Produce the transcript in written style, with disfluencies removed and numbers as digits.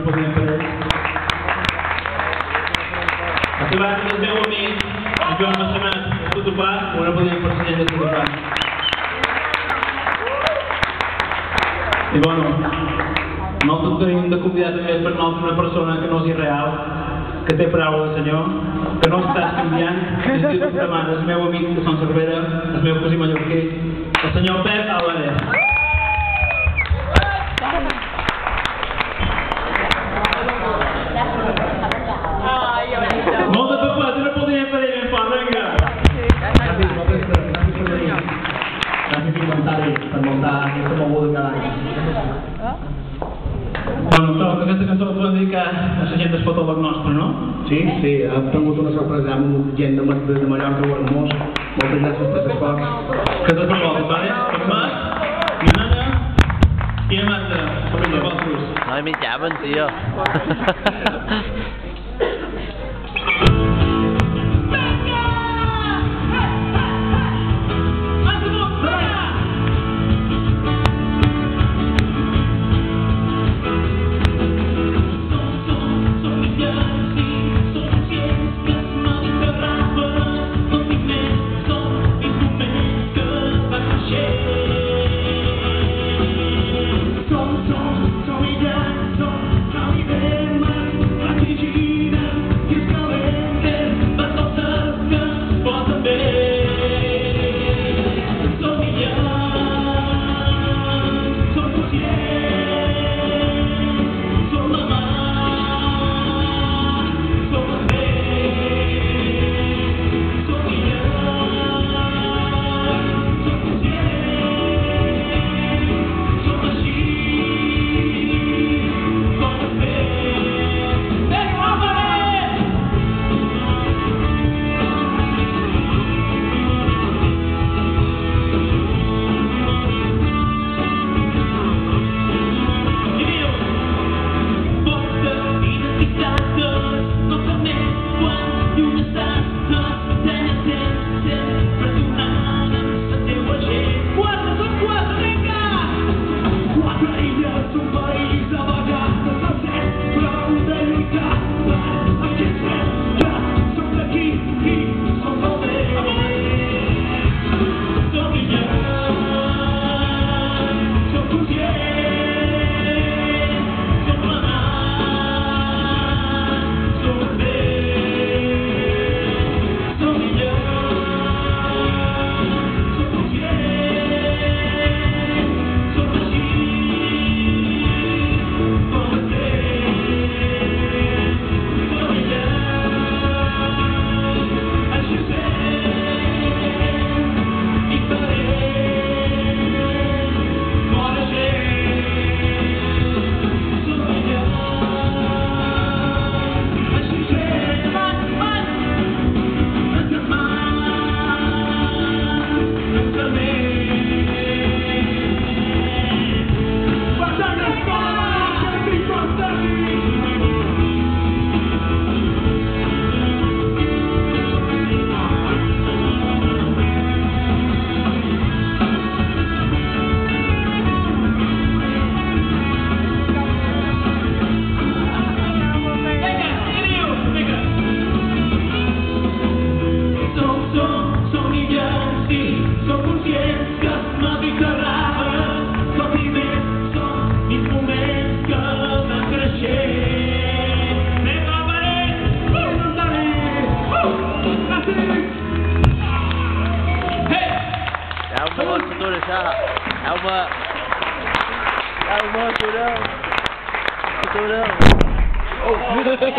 aplaudiment per ells. Acabat el meu amic, en Joan Massanat, Tutupà, un aplaudiment per Sallent de Tutupà. I bueno, nosaltres tenim de convidar també per nosaltres una persona que no és irreal, que té paraula del senyor, que no està canviant, que es diu demana, el meu amic de Sant Cervera, el meu cosí mallorquí, el senyor Pep Álvarez. Molt de papà, un aplaudiment per ell, ben fort, vinga! Gràcies per venir. Gràcies per inventar-hi, per muntar aquesta moguda cada any. Bueno, però aquesta cançó la podem dedicar a la gent del fotòleg nostre, no? Sí, hem tingut una sorpresa amb gent de Mallorca o Hermós. Moltes gràcies per l'esforç. Que tot per vosaltres, vale? Tomàs, Minana i Amanda, per vosaltres. Nói mới chạm anh chị ơi. Tôi đâu.